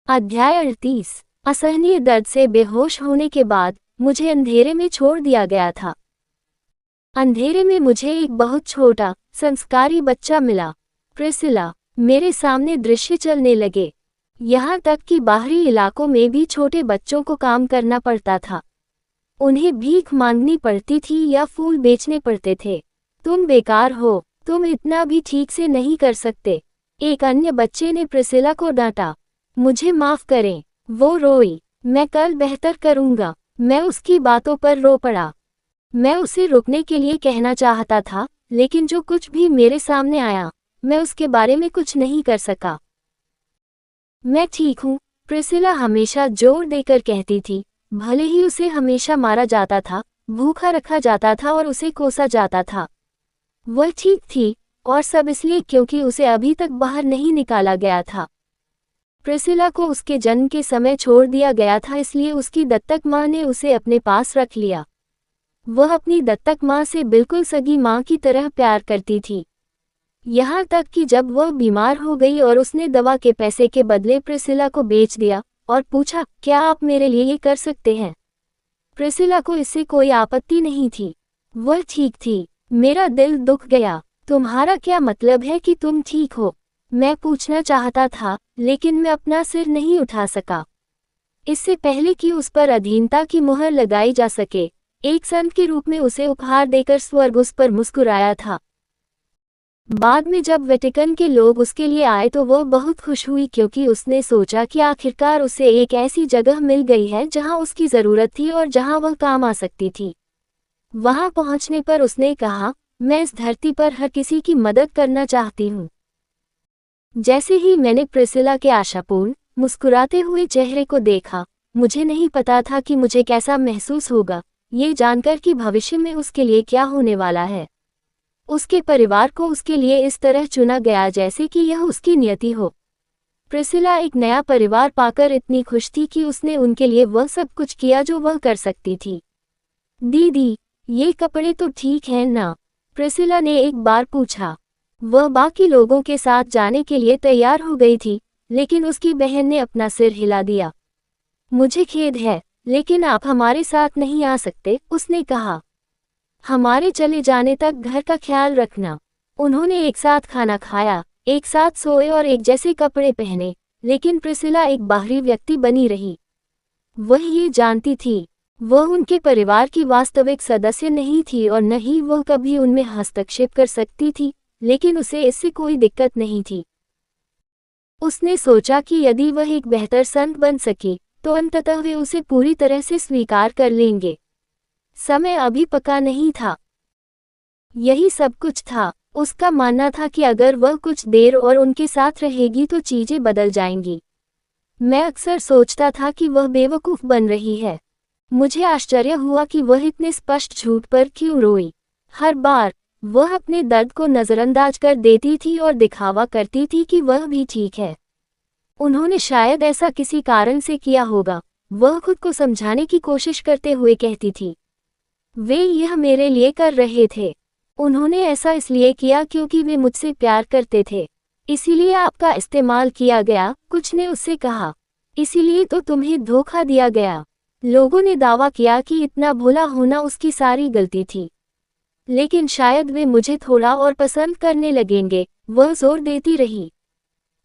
अध्याय 38। असहनीय दर्द से बेहोश होने के बाद मुझे अंधेरे में छोड़ दिया गया था। अंधेरे में मुझे एक बहुत छोटा संस्कारी बच्चा मिला, प्रिसिला। मेरे सामने दृश्य चलने लगे। यहाँ तक कि बाहरी इलाकों में भी छोटे बच्चों को काम करना पड़ता था। उन्हें भीख मांगनी पड़ती थी या फूल बेचने पड़ते थे। तुम बेकार हो, तुम इतना भी ठीक से नहीं कर सकते, एक अन्य बच्चे ने प्रिसिला को डांटा। मुझे माफ करें, वो रोई। मैं कल बेहतर करूंगा। मैं उसकी बातों पर रो पड़ा। मैं उसे रुकने के लिए कहना चाहता था, लेकिन जो कुछ भी मेरे सामने आया, मैं उसके बारे में कुछ नहीं कर सका। मैं ठीक हूँ, प्रिसिला हमेशा जोर देकर कहती थी। भले ही उसे हमेशा मारा जाता था, भूखा रखा जाता था और उसे कोसा जाता था, वह ठीक थी, और सब इसलिए क्योंकि उसे अभी तक बाहर नहीं निकाला गया था। प्रिसिला को उसके जन्म के समय छोड़ दिया गया था, इसलिए उसकी दत्तक माँ ने उसे अपने पास रख लिया। वह अपनी दत्तक माँ से बिल्कुल सगी माँ की तरह प्यार करती थी। यहाँ तक कि जब वह बीमार हो गई और उसने दवा के पैसे के बदले प्रिसिला को बेच दिया और पूछा, क्या आप मेरे लिए ये कर सकते हैं? प्रिसिला को इससे कोई आपत्ति नहीं थी। वह ठीक थी। मेरा दिल दुख गया। तुम्हारा क्या मतलब है कि तुम ठीक हो? मैं पूछना चाहता था, लेकिन मैं अपना सिर नहीं उठा सका। इससे पहले कि उस पर अधीनता की मुहर लगाई जा सके, एक संत के रूप में उसे उपहार देकर स्वर्ग उस पर मुस्कुराया था। बाद में जब वेटिकन के लोग उसके लिए आए तो वह बहुत खुश हुई, क्योंकि उसने सोचा कि आखिरकार उसे एक ऐसी जगह मिल गई है जहां उसकी ज़रूरत थी और जहां वह काम आ सकती थी। वहां पहुंचने पर उसने कहा, मैं इस धरती पर हर किसी की मदद करना चाहती हूँ। जैसे ही मैंने प्रिसिला के आशापूर्ण, मुस्कुराते हुए चेहरे को देखा, मुझे नहीं पता था कि मुझे कैसा महसूस होगा, ये जानकर कि भविष्य में उसके लिए क्या होने वाला है। उसके परिवार को उसके लिए इस तरह चुना गया जैसे कि यह उसकी नियति हो। प्रिसिला एक नया परिवार पाकर इतनी खुश थी कि उसने उनके लिए वह सब कुछ किया जो वह कर सकती थी। दीदी, ये कपड़े तो ठीक हैं ना? प्रिसिला ने एक बार पूछा। वह बाकी लोगों के साथ जाने के लिए तैयार हो गई थी, लेकिन उसकी बहन ने अपना सिर हिला दिया। मुझे खेद है, लेकिन आप हमारे साथ नहीं आ सकते, उसने कहा। हमारे चले जाने तक घर का ख्याल रखना। उन्होंने एक साथ खाना खाया, एक साथ सोए और एक जैसे कपड़े पहने, लेकिन प्रिसिला एक बाहरी व्यक्ति बनी रही। वह ये जानती थी, वह उनके परिवार की वास्तविक सदस्य नहीं थी और न ही वह कभी उनमें हस्तक्षेप कर सकती थी, लेकिन उसे इससे कोई दिक्कत नहीं थी। उसने सोचा कि यदि वह एक बेहतर संत बन सकी, तो अंततः वे उसे पूरी तरह से स्वीकार कर लेंगे। समय अभी पका नहीं था। यही सब कुछ था। उसका मानना था कि अगर वह कुछ देर और उनके साथ रहेगी तो चीजें बदल जाएंगी। मैं अक्सर सोचता था कि वह बेवकूफ बन रही है। मुझे आश्चर्य हुआ कि वह इतने स्पष्ट झूठ पर क्यों रोई। हर बार वह अपने दर्द को नज़रअंदाज कर देती थी और दिखावा करती थी कि वह भी ठीक है। उन्होंने शायद ऐसा किसी कारण से किया होगा, वह खुद को समझाने की कोशिश करते हुए कहती थी। वे यह मेरे लिए कर रहे थे। उन्होंने ऐसा इसलिए किया क्योंकि वे मुझसे प्यार करते थे। इसीलिए आपका इस्तेमाल किया गया, कुछ ने उससे कहा। इसीलिए तो तुम्हें धोखा दिया गया। लोगों ने दावा किया कि इतना भोला होना उसकी सारी गलती थी। लेकिन शायद वे मुझे थोड़ा और पसंद करने लगेंगे, वह जोर देती रही।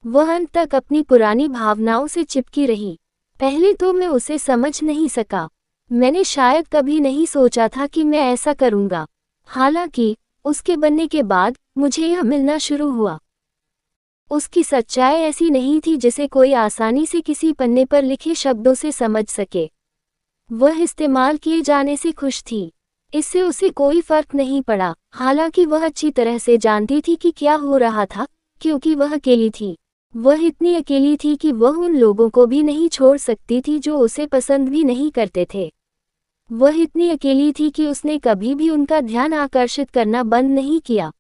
वह अंत तक अपनी पुरानी भावनाओं से चिपकी रही। पहले तो मैं उसे समझ नहीं सका। मैंने शायद कभी नहीं सोचा था कि मैं ऐसा करूंगा। हालांकि उसके बनने के बाद मुझे यह मिलना शुरू हुआ। उसकी सच्चाई ऐसी नहीं थी जिसे कोई आसानी से किसी पन्ने पर लिखे शब्दों से समझ सके। वह इस्तेमाल किए जाने से खुश थी। इससे उसे कोई फर्क नहीं पड़ा, हालांकि वह अच्छी तरह से जानती थी कि क्या हो रहा था, क्योंकि वह अकेली थी। वह इतनी अकेली थी कि वह उन लोगों को भी नहीं छोड़ सकती थी जो उसे पसंद भी नहीं करते थे। वह इतनी अकेली थी कि उसने कभी भी उनका ध्यान आकर्षित करना बंद नहीं किया।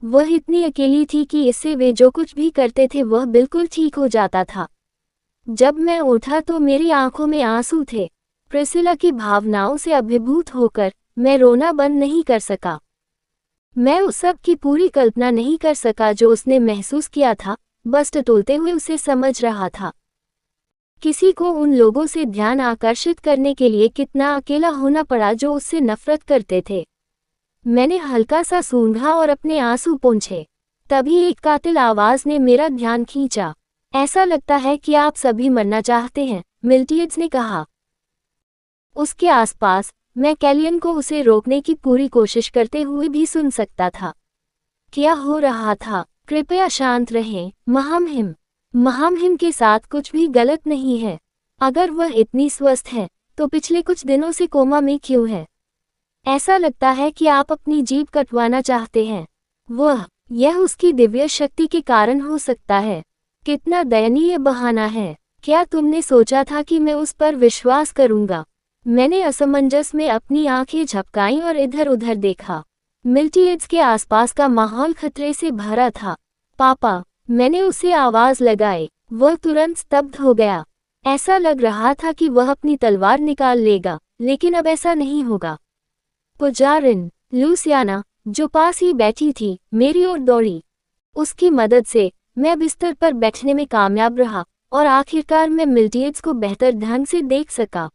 वह इतनी अकेली थी कि इससे वे जो कुछ भी करते थे वह बिल्कुल ठीक हो जाता था। जब मैं उठा तो मेरी आंखों में आंसू थे। प्रिसिला की भावनाओं से अभिभूत होकर मैं रोना बंद नहीं कर सका। मैं उस सब की पूरी कल्पना नहीं कर सका जो उसने महसूस किया था, बस टटोलते हुए उसे समझ रहा था। किसी को उन लोगों से ध्यान आकर्षित करने के लिए कितना अकेला होना पड़ा जो उससे नफरत करते थे। मैंने हल्का सा सूंघा और अपने आंसू पोंछे। तभी एक कातिल आवाज ने मेरा ध्यान खींचा। ऐसा लगता है कि आप सभी मरना चाहते हैं, मिल्टियड्स ने कहा। उसके आसपास मैं कैलियन को उसे रोकने की पूरी कोशिश करते हुए भी सुन सकता था। क्या हो रहा था? कृपया शांत रहें, महामहिम। महामहिम के साथ कुछ भी गलत नहीं है। अगर वह इतनी स्वस्थ है, तो पिछले कुछ दिनों से कोमा में क्यों है? ऐसा लगता है कि आप अपनी जीभ कटवाना चाहते हैं। यह उसकी दिव्य शक्ति के कारण हो सकता है। कितना दयनीय बहाना है। क्या तुमने सोचा था कि मैं उस पर विश्वास करूंगा? मैंने असमंजस में अपनी आंखें झपकाईं और इधर उधर देखा। मिल्टियड्स के आसपास का माहौल खतरे से भरा था। पापा, मैंने उसे आवाज लगाई। वह तुरंत स्तब्ध हो गया। ऐसा लग रहा था कि वह अपनी तलवार निकाल लेगा, लेकिन अब ऐसा नहीं होगा। पुजारिन, लूसियाना, जो पास ही बैठी थी, मेरी ओर दौड़ी। उसकी मदद से मैं बिस्तर पर बैठने में कामयाब रहा और आखिरकार मैं मिल्टियड्स को बेहतर ढंग से देख सका।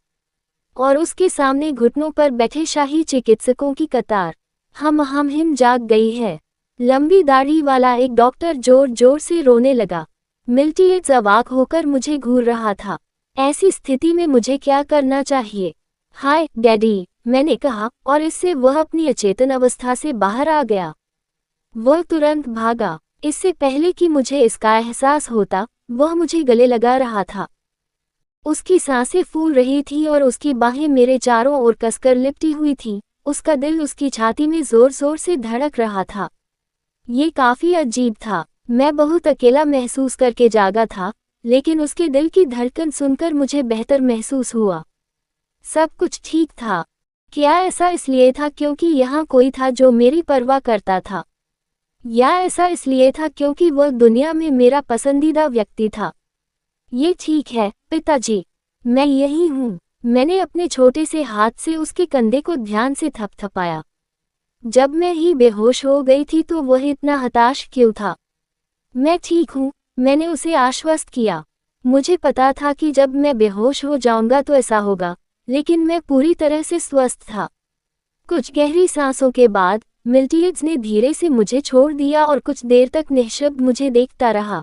और उसके सामने घुटनों पर बैठे शाही चिकित्सकों की कतार। हम जाग गई है। लंबी दाढ़ी वाला एक डॉक्टर जोर जोर से रोने लगा। मिल्टियड्स अवाक होकर मुझे घूर रहा था। ऐसी स्थिति में मुझे क्या करना चाहिए? हाय डैडी, मैंने कहा, और इससे वह अपनी अचेतन अवस्था से बाहर आ गया। वह तुरंत भागा। इससे पहले कि मुझे इसका एहसास होता, वह मुझे गले लगा रहा था। उसकी सांसें फूल रही थी और उसकी बाहें मेरे चारों ओर कसकर लिपटी हुई थीं। उसका दिल उसकी छाती में जोर जोर से धड़क रहा था। ये काफी अजीब था। मैं बहुत अकेला महसूस करके जागा था, लेकिन उसके दिल की धड़कन सुनकर मुझे बेहतर महसूस हुआ। सब कुछ ठीक था। क्या ऐसा इसलिए था क्योंकि यहाँ कोई था जो मेरी परवाह करता था? या ऐसा इसलिए था क्योंकि वह दुनिया में मेरा पसंदीदा व्यक्ति था? ये ठीक है, पिताजी। मैं यही हूँ। मैंने अपने छोटे से हाथ से उसके कंधे को ध्यान से थपथपाया। जब मैं ही बेहोश हो गई थी तो वह इतना हताश क्यों था? मैं ठीक हूँ, मैंने उसे आश्वस्त किया। मुझे पता था कि जब मैं बेहोश हो जाऊंगा तो ऐसा होगा, लेकिन मैं पूरी तरह से स्वस्थ था। कुछ गहरी सांसों के बाद मिल्टियड्स ने धीरे से मुझे छोड़ दिया और कुछ देर तक निःशब्द मुझे देखता रहा।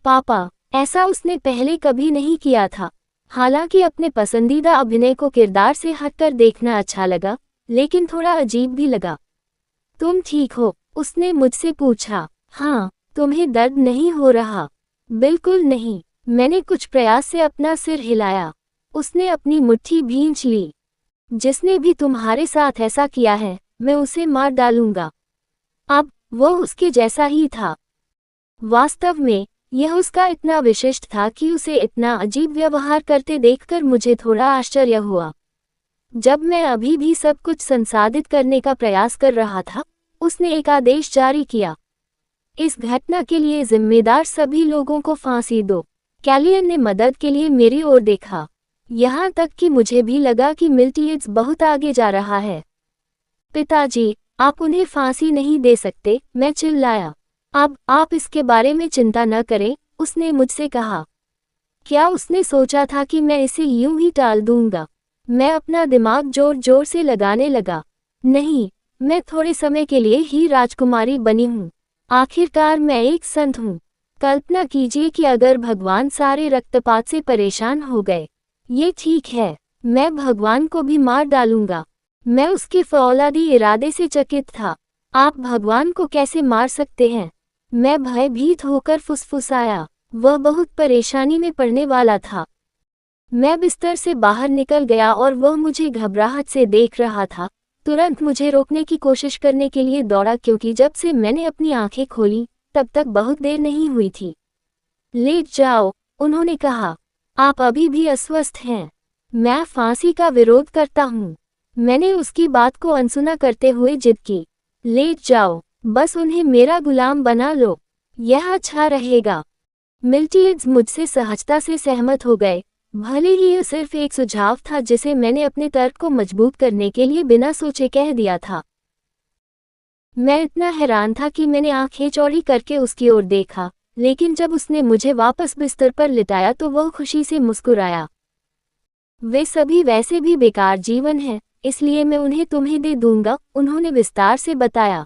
पापा, ऐसा उसने पहले कभी नहीं किया था। हालांकि अपने पसंदीदा अभिनय को किरदार से हटकर देखना अच्छा लगा, लेकिन थोड़ा अजीब भी लगा। तुम ठीक हो? उसने मुझसे पूछा। हाँ, तुम्हें दर्द नहीं हो रहा? बिल्कुल नहीं। मैंने कुछ प्रयास से अपना सिर हिलाया। उसने अपनी मुट्ठी भींच ली। जिसने भी तुम्हारे साथ ऐसा किया है, मैं उसे मार डालूंगा। अब वह उसके जैसा ही था। वास्तव में यह उसका इतना विशिष्ट था कि उसे इतना अजीब व्यवहार करते देखकर मुझे थोड़ा आश्चर्य हुआ। जब मैं अभी भी सब कुछ संसाधित करने का प्रयास कर रहा था, उसने एक आदेश जारी किया। इस घटना के लिए जिम्मेदार सभी लोगों को फांसी दो। कैलियन ने मदद के लिए मेरी ओर देखा। यहाँ तक कि मुझे भी लगा कि मिल्टियड्स बहुत आगे जा रहा है। पिताजी, आप उन्हें फांसी नहीं दे सकते, मैं चिल्लाया। अब आप इसके बारे में चिंता न करें, उसने मुझसे कहा। क्या उसने सोचा था कि मैं इसे यूं ही टाल दूंगा? मैं अपना दिमाग जोर जोर से लगाने लगा। नहीं, मैं थोड़े समय के लिए ही राजकुमारी बनी हूँ। आखिरकार मैं एक संत हूँ। कल्पना कीजिए कि अगर भगवान सारे रक्तपात से परेशान हो गए। ये ठीक है, मैं भगवान को भी मार डालूंगा। मैं उसके फौलादी इरादे से चकित था। आप भगवान को कैसे मार सकते हैं? मैं भयभीत होकर फुसफुसाया। वह बहुत परेशानी में पड़ने वाला था। मैं बिस्तर से बाहर निकल गया और वह मुझे घबराहट से देख रहा था। तुरंत मुझे रोकने की कोशिश करने के लिए दौड़ा क्योंकि जब से मैंने अपनी आंखें खोली, तब तक बहुत देर नहीं हुई थी। लेट जाओ, उन्होंने कहा। आप अभी भी अस्वस्थ हैं। मैं फांसी का विरोध करता हूँ। मैंने उसकी बात को अनसुना करते हुए जिद की। लेट जाओ, बस उन्हें मेरा गुलाम बना लो। यह अच्छा रहेगा। मिल्टियड्स मुझसे सहजता से सहमत हो गए। भले ही यह सिर्फ एक सुझाव था जिसे मैंने अपने तर्क को मजबूत करने के लिए बिना सोचे कह दिया था। मैं इतना हैरान था कि मैंने आंखें चौड़ी करके उसकी ओर देखा, लेकिन जब उसने मुझे वापस बिस्तर पर लिटाया तो वह खुशी से मुस्कुराया। वे सभी वैसे भी बेकार जीवन हैं, इसलिए मैं उन्हें तुम्हें दे दूंगा, उन्होंने विस्तार से बताया।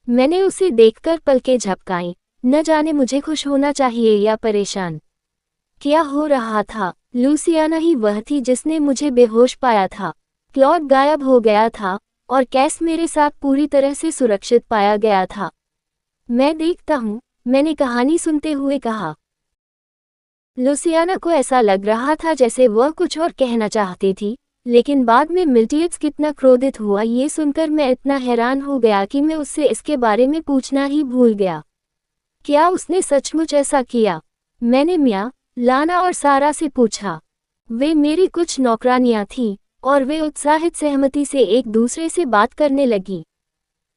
मैंने उसे देखकर पलकें झपकाईं, न जाने मुझे खुश होना चाहिए या परेशान। क्या हो रहा था? लूसियाना ही वह थी जिसने मुझे बेहोश पाया था। क्लॉड गायब हो गया था और कैस मेरे साथ पूरी तरह से सुरक्षित पाया गया था। मैं देखता हूँ, मैंने कहानी सुनते हुए कहा। लूसियाना को ऐसा लग रहा था जैसे वह कुछ और कहना चाहती थी, लेकिन बाद में मिल्टियट्स कितना क्रोधित हुआ ये सुनकर मैं इतना हैरान हो गया कि मैं उससे इसके बारे में पूछना ही भूल गया। क्या उसने सचमुच ऐसा किया? मैंने मिया, लाना और सारा से पूछा। वे मेरी कुछ नौकरानियां थीं और वे उत्साहित सहमति से एक दूसरे से बात करने लगी।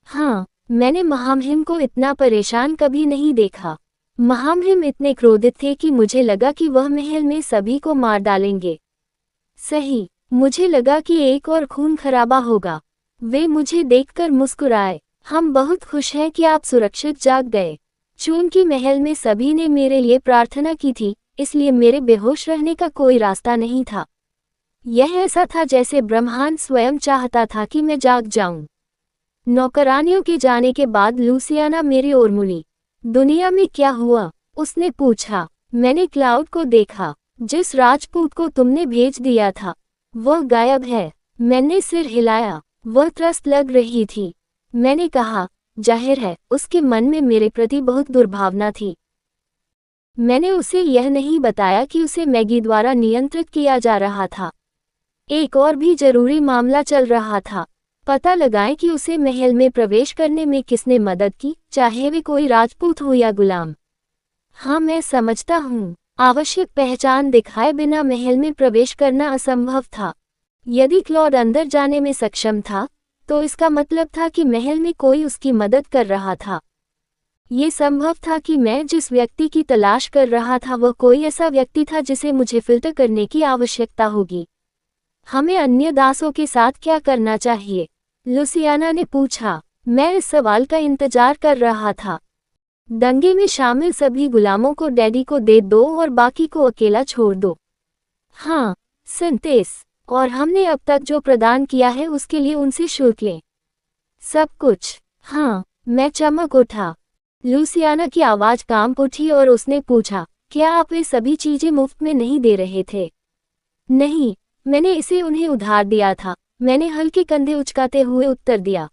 हाँ, मैंने महामहिम को इतना परेशान कभी नहीं देखा। महामहिम इतने क्रोधित थे कि मुझे लगा कि वह महल में सभी को मार डालेंगे। सही, मुझे लगा कि एक और खून खराबा होगा। वे मुझे देखकर मुस्कुराए। हम बहुत खुश हैं कि आप सुरक्षित जाग गए। चूंकि महल में सभी ने मेरे लिए प्रार्थना की थी, इसलिए मेरे बेहोश रहने का कोई रास्ता नहीं था। यह ऐसा था जैसे ब्रह्मांड स्वयं चाहता था कि मैं जाग जाऊं। नौकरानियों के जाने के बाद लूसियाना मेरी ओर मुड़ी। दुनिया में क्या हुआ? उसने पूछा। मैंने क्लाउड को देखा, जिस राजपूत को तुमने भेज दिया था। वह गायब है। मैंने सिर हिलाया। वह त्रस्त लग रही थी। मैंने कहा, जाहिर है, उसके मन में मेरे प्रति बहुत दुर्भावना थी। मैंने उसे यह नहीं बताया कि उसे मैगी द्वारा नियंत्रित किया जा रहा था। एक और भी जरूरी मामला चल रहा था। पता लगाएं कि उसे महल में प्रवेश करने में किसने मदद की, चाहे वे कोई राजपूत हो या गुलाम। हाँ, मैं समझता हूँ। आवश्यक पहचान दिखाए बिना महल में प्रवेश करना असंभव था। यदि क्लॉड अंदर जाने में सक्षम था, तो इसका मतलब था कि महल में कोई उसकी मदद कर रहा था। ये संभव था कि मैं जिस व्यक्ति की तलाश कर रहा था वह कोई ऐसा व्यक्ति था जिसे मुझे फिल्टर करने की आवश्यकता होगी। हमें अन्य दासों के साथ क्या करना चाहिए? लूसियाना ने पूछा। मैं इस सवाल का इंतजार कर रहा था। दंगे में शामिल सभी गुलामों को डैडी को दे दो और बाकी को अकेला छोड़ दो। हाँ, सिंतेस, और हमने अब तक जो प्रदान किया है उसके लिए उनसे शुल्क लें। सब कुछ। हाँ, मैं चमक उठा। लूसियाना की आवाज कांप उठी और उसने पूछा, क्या आप ये सभी चीजें मुफ्त में नहीं दे रहे थे? नहीं, मैंने इसे उन्हें उधार दिया था, मैंने हल्के कंधे उचकाते हुए उत्तर दिया।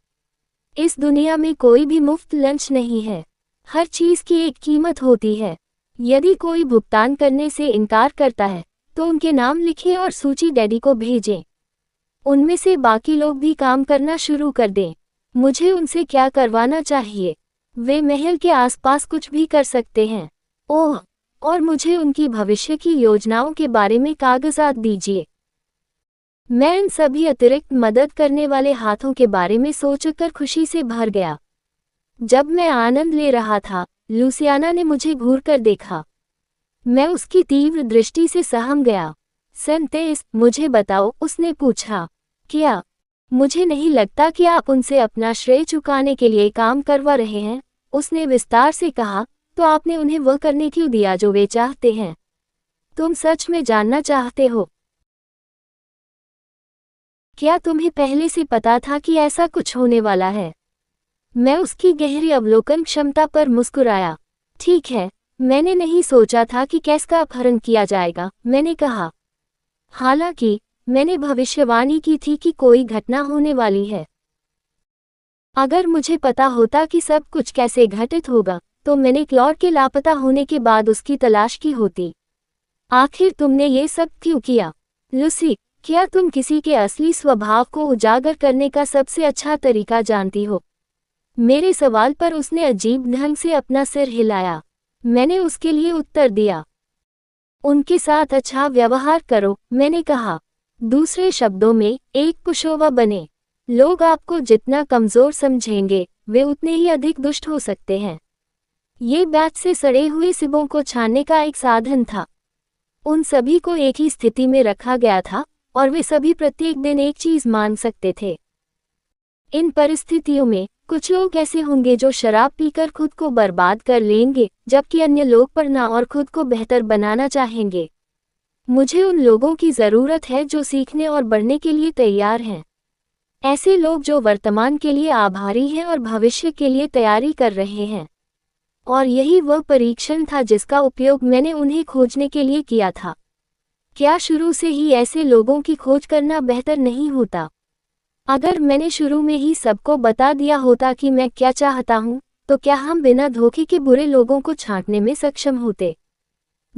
इस दुनिया में कोई भी मुफ्त लंच नहीं है। हर चीज की एक कीमत होती है। यदि कोई भुगतान करने से इनकार करता है, तो उनके नाम लिखें और सूची डैडी को भेजें। उनमें से बाकी लोग भी काम करना शुरू कर दें। मुझे उनसे क्या करवाना चाहिए? वे महल के आसपास कुछ भी कर सकते हैं। ओह, और मुझे उनकी भविष्य की योजनाओं के बारे में कागजात दीजिए। मैं इन सभी अतिरिक्त मदद करने वाले हाथों के बारे में सोचकर खुशी से भर गया। जब मैं आनंद ले रहा था, लूसियाना ने मुझे घूरकर देखा। मैं उसकी तीव्र दृष्टि से सहम गया। सेंतेस, मुझे बताओ, उसने पूछा। क्या? मुझे नहीं लगता कि आप उनसे अपना श्रेय चुकाने के लिए काम करवा रहे हैं, उसने विस्तार से कहा। तो आपने उन्हें वह करने क्यों दिया जो वे चाहते हैं? तुम सच में जानना चाहते हो? क्या तुम्हें पहले से पता था कि ऐसा कुछ होने वाला है? मैं उसकी गहरी अवलोकन क्षमता पर मुस्कुराया। ठीक है, मैंने नहीं सोचा था कि कैस का अपहरण किया जाएगा, मैंने कहा। हालांकि, मैंने भविष्यवाणी की थी कि कोई घटना होने वाली है। अगर मुझे पता होता कि सब कुछ कैसे घटित होगा, तो मैंने क्लॉड के लापता होने के बाद उसकी तलाश की होती। आखिर तुमने ये सब क्यों किया? लूसी, क्या तुम किसी के असली स्वभाव को उजागर करने का सबसे अच्छा तरीका जानती हो? मेरे सवाल पर उसने अजीब ढंग से अपना सिर हिलाया। मैंने उसके लिए उत्तर दिया। उनके साथ अच्छा व्यवहार करो, मैंने कहा। दूसरे शब्दों में, एक पुशोवा बने। लोग आपको जितना कमजोर समझेंगे, वे उतने ही अधिक दुष्ट हो सकते हैं। ये बैच से सड़े हुए सिबों को छानने का एक साधन था। उन सभी को एक ही स्थिति में रखा गया था, और वे सभी प्रत्येक दिन एक चीज मांग सकते थे। इन परिस्थितियों में, कुछ लोग ऐसे होंगे जो शराब पीकर खुद को बर्बाद कर लेंगे, जबकि अन्य लोग पढ़ना और खुद को बेहतर बनाना चाहेंगे। मुझे उन लोगों की ज़रूरत है जो सीखने और बढ़ने के लिए तैयार हैं। ऐसे लोग जो वर्तमान के लिए आभारी हैं और भविष्य के लिए तैयारी कर रहे हैं। और यही वह परीक्षण था जिसका उपयोग मैंने उन्हें खोजने के लिए किया था। क्या शुरू से ही ऐसे लोगों की खोज करना बेहतर नहीं होता? अगर मैंने शुरू में ही सबको बता दिया होता कि मैं क्या चाहता हूँ, तो क्या हम बिना धोखे के बुरे लोगों को छांटने में सक्षम होते?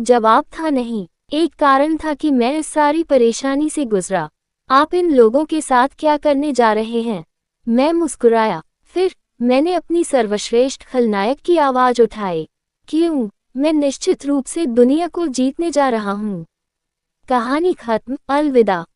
जवाब था नहीं। एक कारण था कि मैं इस सारी परेशानी से गुजरा। आप इन लोगों के साथ क्या करने जा रहे हैं? मैं मुस्कुराया। फिर मैंने अपनी सर्वश्रेष्ठ खलनायक की आवाज़ उठाई। क्यों? मैं निश्चित रूप से दुनिया को जीतने जा रहा हूँ। कहानी खत्म। अलविदा।